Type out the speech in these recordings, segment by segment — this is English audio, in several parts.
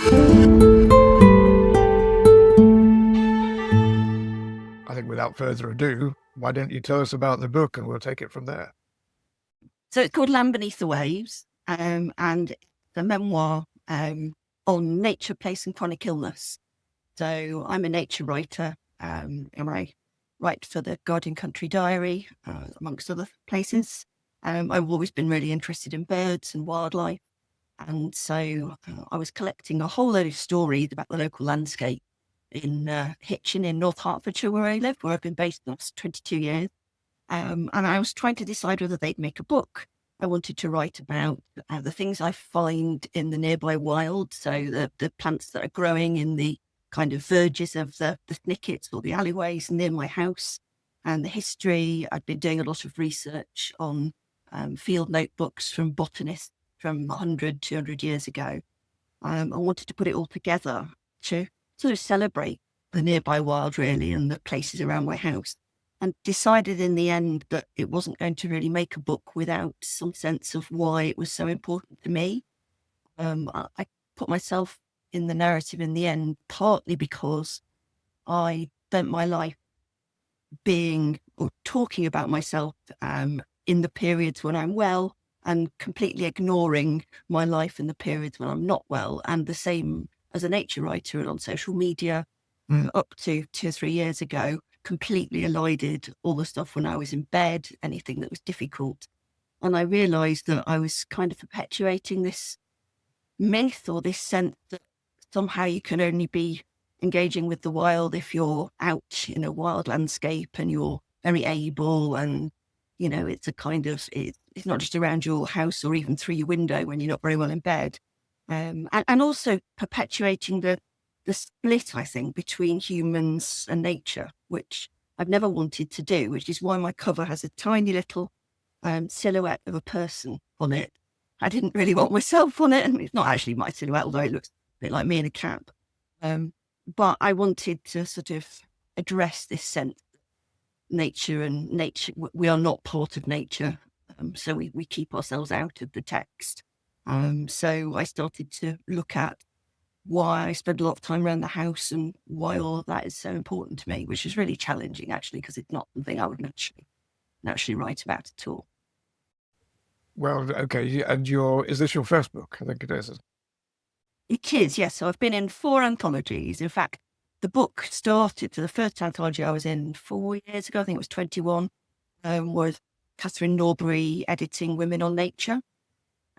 I think without further ado, why don't you tell us about the book and we'll take it from there. So it's called Land Beneath the Waves, and it's a memoir on nature, place and chronic illness. So I'm a nature writer, and I write for the Guardian Country Diary, amongst other places. I've always been really interested in birds and wildlife. And so I was collecting a whole load of stories about the local landscape in Hitchin in North Hertfordshire, where I live, where I've been based the last 22 years. And I was trying to decide whether they'd make a book. I wanted to write about the things I find in the nearby wild. So the plants that are growing in the kind of verges of the thickets or the alleyways near my house, and the history. I'd been doing a lot of research on field notebooks from botanists from 100, 200 years ago. I wanted to put it all together to sort of celebrate the nearby wild, really, and the places around my house. And decided in the end that it wasn't going to really make a book without some sense of why it was so important to me. I put myself in the narrative in the end, partly because I spent my life being or talking about myself in the periods when I'm well and completely ignoring my life in the periods when I'm not well. And the same as a nature writer and on social media up to 2 or 3 years ago, completely elided all the stuff when I was in bed, anything that was difficult. And I realized that I was kind of perpetuating this myth or this sense that somehow you can only be engaging with the wild if you're out in a wild landscape and you're very able, and it's a kind of it's not just around your house or even through your window when you're not very well in bed, and also perpetuating the split, I think, between humans and nature, which I've never wanted to do, which is why my cover has a tiny little silhouette of a person on it. I didn't really want myself on it, and it's not actually my silhouette, although it looks a bit like me in a cap. But I wanted to sort of address this sense that nature, we are not part of nature, so we keep ourselves out of the text. So I started to look at why I spend a lot of time around the house and why all of that is so important to me, which is really challenging, actually, because it's not something I would naturally write about at all. Well, okay. And is this your first book? I think it is. It is, yes. So I've been in 4 anthologies. In fact, the book started, the first anthology I was in 4 years ago, I think it was 21, was Catherine Norbury editing Women on Nature.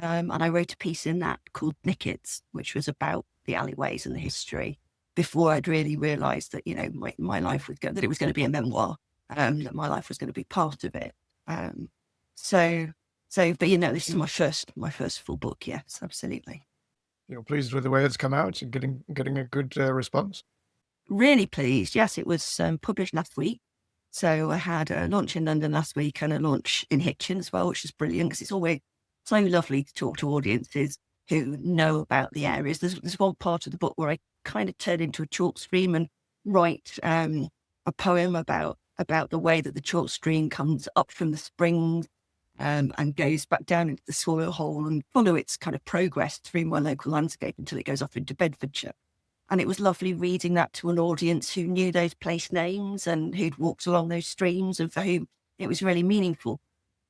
And I wrote a piece in that called Nickets, which was about the alleyways and the history, before I'd really realised that, my life that it was going to be a memoir, that my life was going to be part of it. But this is my first full book. Yes, absolutely. You're pleased with the way it's come out and getting a good response? Really pleased. Yes, it was published last week. So I had a launch in London last week and a launch in Hitchin as well, which is brilliant because it's always so lovely to talk to audiences who know about the areas. There's one part of the book where I kind of turn into a chalk stream and write a poem about the way that the chalk stream comes up from the springs and goes back down into the soil hole and follow its kind of progress through my local landscape until it goes off into Bedfordshire. And it was lovely reading that to an audience who knew those place names and who'd walked along those streams and for whom it was really meaningful,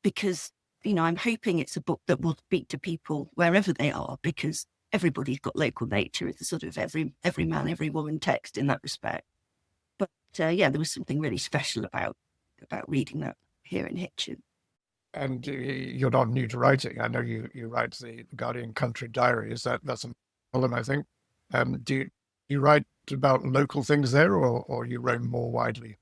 because I'm hoping it's a book that will speak to people wherever they are, because everybody's got local nature. It's a sort of every man, every woman text in that respect. But there was something really special about reading that here in Hitchin. And you're not new to writing. I know you write the Guardian Country Diary. That's a column, I think. Do you write about local things there, or you roam more widely?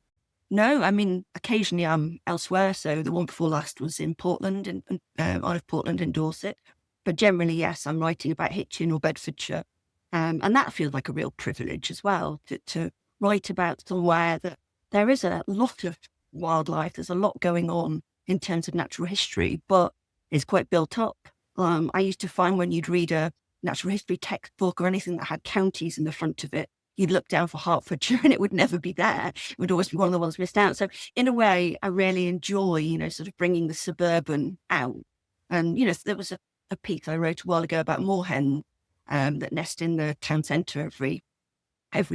No, I mean, occasionally I'm elsewhere. So the one before last was in Portland, and out of Portland in Dorset. But generally, yes, I'm writing about Hitchin or Bedfordshire. And that feels like a real privilege as well, to write about somewhere that there is a lot of wildlife. There's a lot going on in terms of natural history, but it's quite built up. I used to find when you'd read a natural history textbook or anything that had counties in the front of it, you'd look down for Hertfordshire and it would never be there. It would always be one of the ones missed out. So in a way, I really enjoy, sort of bringing the suburban out. And, there was a piece I wrote a while ago about moorhen, that nest in the town centre every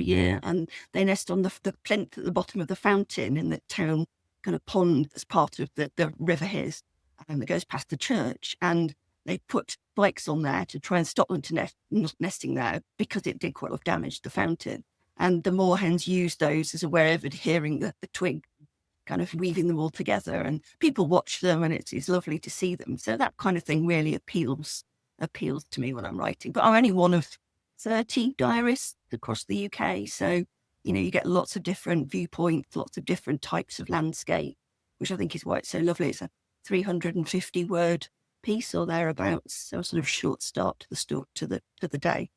year, and they nest on the plinth at the bottom of the fountain in the town kind of pond as part of the river His, that goes past the church. And they put bikes on there to try and stop them to nesting there, because it did quite a lot of damage to the fountain. And the moorhens used those as a way of adhering the twig, kind of weaving them all together. And people watch them, and it's lovely to see them. So that kind of thing really appeals to me when I'm writing. But I'm only one of 30 diarists across the UK. So, you get lots of different viewpoints, lots of different types of landscape, which I think is why it's so lovely. It's a 350 word piece or thereabouts. So a sort of short start to the day.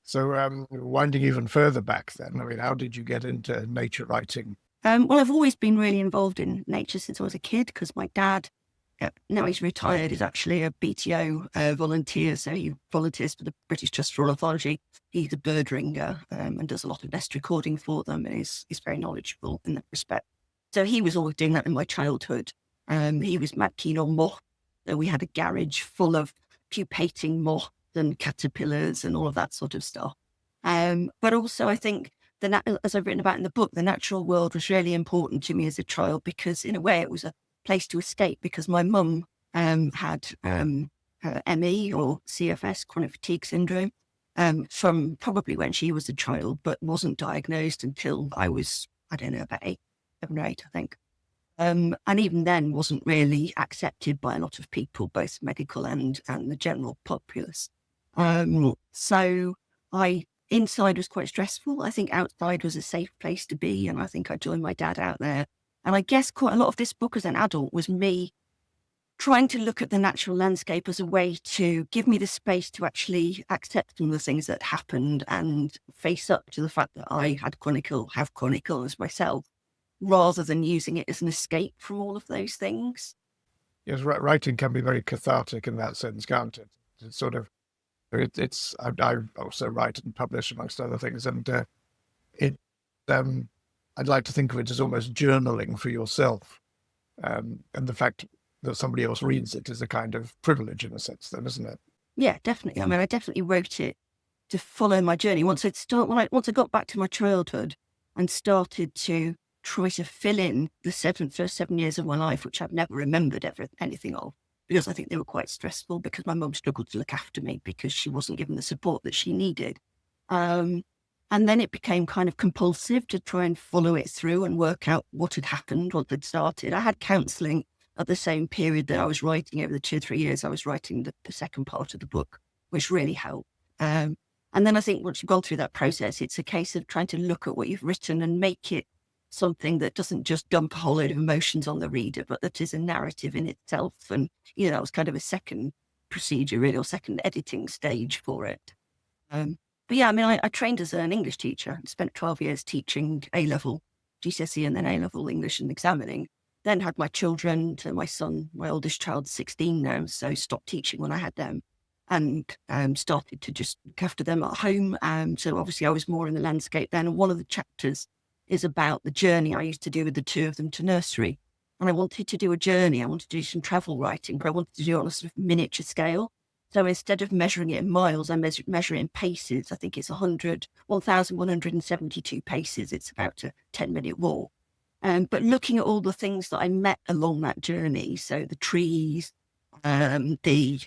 So winding even further back then, I mean, how did you get into nature writing? Well, I've always been really involved in nature since I was a kid, because my dad, now he's retired, is actually a BTO volunteer. So he volunteers for the British Trust for Ornithology. He's a bird ringer and does a lot of nest recording for them, and is very knowledgeable in that respect. So he was always doing that in my childhood. He was mad keen on moth. So we had a garage full of pupating moths and caterpillars and all of that sort of stuff. But also I think, as I've written about in the book, the natural world was really important to me as a child, because in a way it was a place to escape, because my mum had ME or CFS, chronic fatigue syndrome, from probably when she was a child, but wasn't diagnosed until I was, I don't know, about 7 or 8, I think. And even then wasn't really accepted by a lot of people, both medical and the general populace. So inside was quite stressful. I think outside was a safe place to be. And I think I joined my dad out there. And I guess quite a lot of this book as an adult was me trying to look at the natural landscape as a way to give me the space to actually accept some of the things that happened and face up to the fact that I have chronic illness myself, rather than using it as an escape from all of those things. Yes, writing can be very cathartic in that sense, can't it? It's sort of, I also write and publish amongst other things, and I'd like to think of it as almost journaling for yourself. And the fact that somebody else reads it is a kind of privilege in a sense then, isn't it? Yeah, definitely. I mean, I definitely wrote it to follow my journey. Once I got back to my childhood and started to try to fill in the first 7 years of my life, which I've never remembered anything of, because I think they were quite stressful, because my mum struggled to look after me because she wasn't given the support that she needed. And then it became kind of compulsive to try and follow it through and work out what had happened, what had started. I had counselling at the same period that I was writing. Over the 2 or 3 years I was writing the second part of the book, which really helped. And then I think once you've gone through that process, it's a case of trying to look at what you've written and make it something that doesn't just dump a whole load of emotions on the reader, but that is a narrative in itself. And, that was kind of a second procedure, really, or second editing stage for it. But yeah, I mean, I trained as an English teacher, spent 12 years teaching A-level GCSE and then A-level English and examining. Then had my children, my son, my oldest child's 16 now, so stopped teaching when I had them, and started to just look after them at home. So obviously I was more in the landscape then. And one of the chapters is about the journey I used to do with the two of them to nursery. And I wanted to do a journey. I wanted to do some travel writing, but I wanted to do it on a sort of miniature scale. So instead of measuring it in miles, I measure it in paces. I think it's 1,172 paces. It's about a 10-minute walk. But looking at all the things that I met along that journey, so the trees, the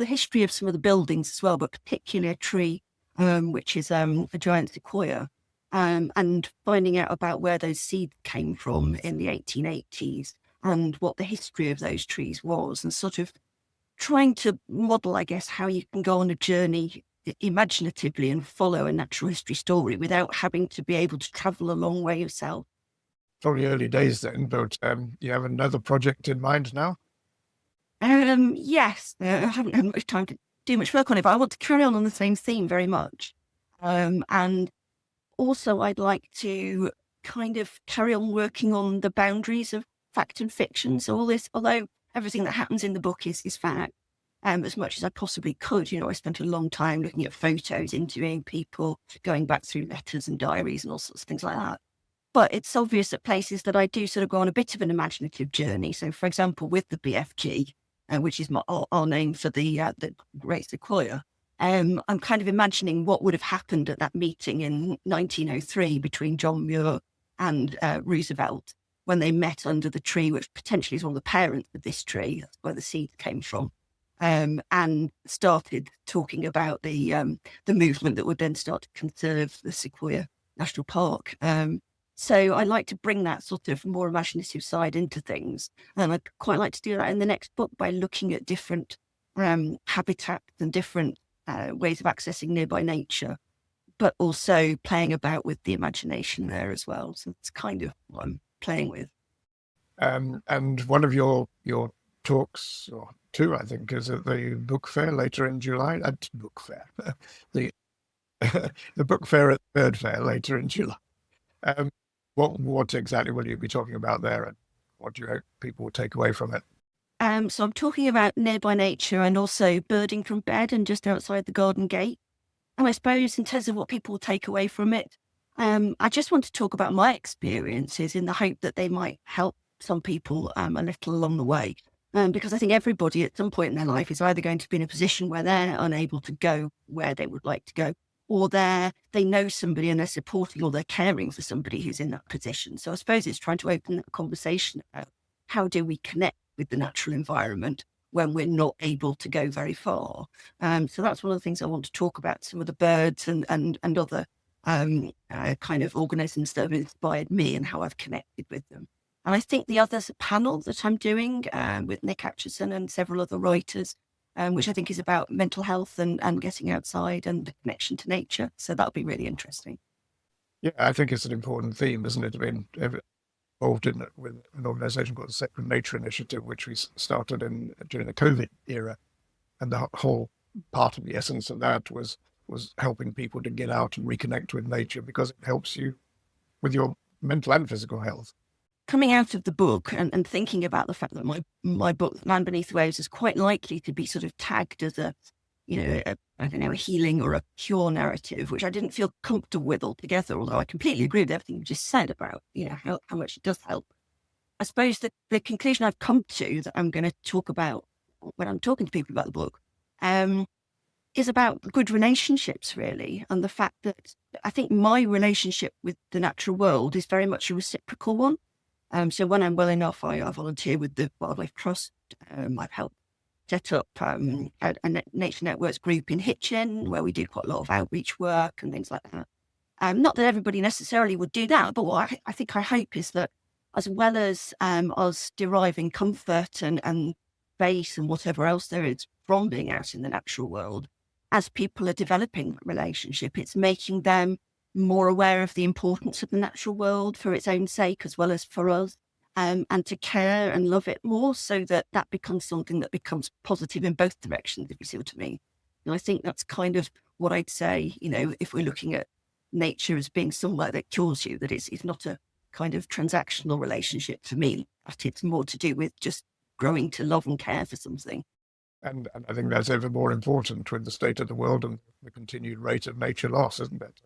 history of some of the buildings as well, but particularly a tree, which is a giant sequoia, and finding out about where those seeds came from in the 1880s and what the history of those trees was, and sort of trying to model, I guess, how you can go on a journey imaginatively and follow a natural history story without having to be able to travel a long way yourself. Probably early days then, but you have another project in mind now? Yes, I haven't had much time to do much work on it, but I want to carry on the same theme very much. And also I'd like to kind of carry on working on the boundaries of fact and fiction. So all this, although everything that happens in the book is fact, as much as I possibly could, I spent a long time looking at photos, interviewing people, going back through letters and diaries and all sorts of things like that. But it's obvious at places that I do sort of go on a bit of an imaginative journey. So, for example, with the BFG, which is our name for the Great Sequoia, I'm kind of imagining what would have happened at that meeting in 1903 between John Muir and Roosevelt when they met under the tree, which potentially is one of the parents of this tree. That's where the seed came from. And started talking about the movement that would then start to conserve the Sequoia National Park. So I like to bring that sort of more imaginative side into things. And I'd quite like to do that in the next book by looking at different habitats and different ways of accessing nearby nature, but also playing about with the imagination there as well. So it's kind of what I'm playing with. And one of your talks, or two, I think, is at the book fair later in July. Book fair, the the book fair at the Bird Fair later in July. What exactly will you be talking about there, and what do you hope people will take away from it? So I'm talking about nearby nature and also birding from bed and just outside the garden gate. And I suppose in terms of what people will take away from it, I just want to talk about my experiences in the hope that they might help some people a little along the way. Because I think everybody at some point in their life is either going to be in a position where they're unable to go where they would like to go, or they know somebody and they're supporting or they're caring for somebody who's in that position. So I suppose it's trying to open that conversation about how do we connect with the natural environment when we're not able to go very far. So that's one of the things I want to talk about, some of the birds and other kind of organisms that have inspired me and how I've connected with them. And I think the other panel that I'm doing with Nic Wilson and several other writers, which I think is about mental health and getting outside and the connection to nature. So that'll be really interesting. Yeah, I think it's an important theme, isn't it? I mean, involved in it with an organisation called the Sacred Nature Initiative, which we started during the COVID era, and the whole part of the essence of that was helping people to get out and reconnect with nature, because it helps you with your mental and physical health. Coming out of the book and thinking about the fact that my book, Land Beneath the Waves, is quite likely to be sort of tagged as a healing or a cure narrative, which I didn't feel comfortable with altogether, although I completely agree with everything you just said about, how much it does help. I suppose that the conclusion I've come to that I'm going to talk about when I'm talking to people about the book is about good relationships, really, and the fact that I think my relationship with the natural world is very much a reciprocal one. So when I'm well enough, I volunteer with the Wildlife Trust. I've helped set up a Nature Networks group in Hitchin, where we do quite a lot of outreach work and things like that. Not that everybody necessarily would do that, but what I hope is that as well as us deriving comfort and space and whatever else there is from being out in the natural world, as people are developing that relationship, it's making them more aware of the importance of the natural world for its own sake as well as for us, and to care and love it more, so that becomes something that becomes positive in both directions, if you see what I mean. And I think that's kind of what I'd say, if we're looking at nature as being somewhere that cures you, that it's not a kind of transactional relationship for me, but it's more to do with just growing to love and care for something. And I think that's ever more important with the state of the world and the continued rate of nature loss, isn't it?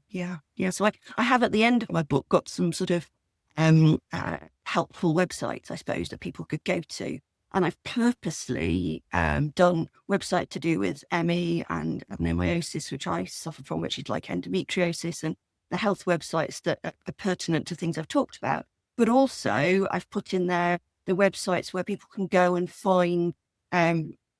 Yeah. So I have at the end of my book got some sort of helpful websites, I suppose, that people could go to. And I've purposely done website to do with ME and adenomyosis, which I suffer from, which is like endometriosis, and the health websites that are pertinent to things I've talked about. But also I've put in there the websites where people can go and find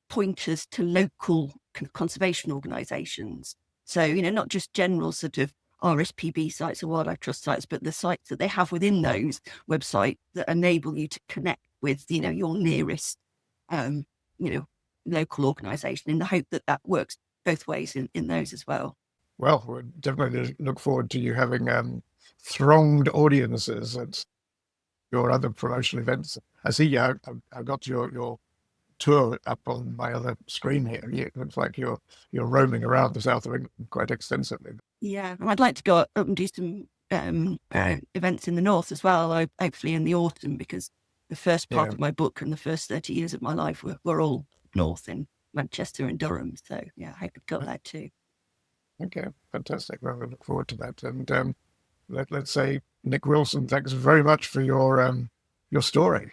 pointers to local conservation organisations. So, not just general sort of RSPB sites or Wildlife Trust sites, but the sites that they have within those websites that enable you to connect with, your nearest, local organisation, in the hope that works both ways in those as well. Well, we definitely look forward to you having thronged audiences at your other promotional events. I see I've got your tour up on my other screen here. It looks like you're roaming around the south of England quite extensively. Yeah, and I'd like to go up and do some events in the north as well, hopefully in the autumn, because the first part of my book and the first 30 years of my life were all north in Manchester and Durham. So yeah, I could go there too. Okay, fantastic. Well, we look forward to that. And let's say, Nic Wilson, thanks very much for your your story.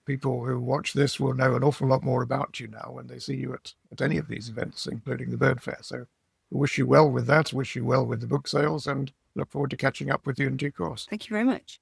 People who watch this will know an awful lot more about you now when they see you at any of these events, including the Bird Fair. So I wish you well with that, wish you well with the book sales, and look forward to catching up with you in due course. Thank you very much.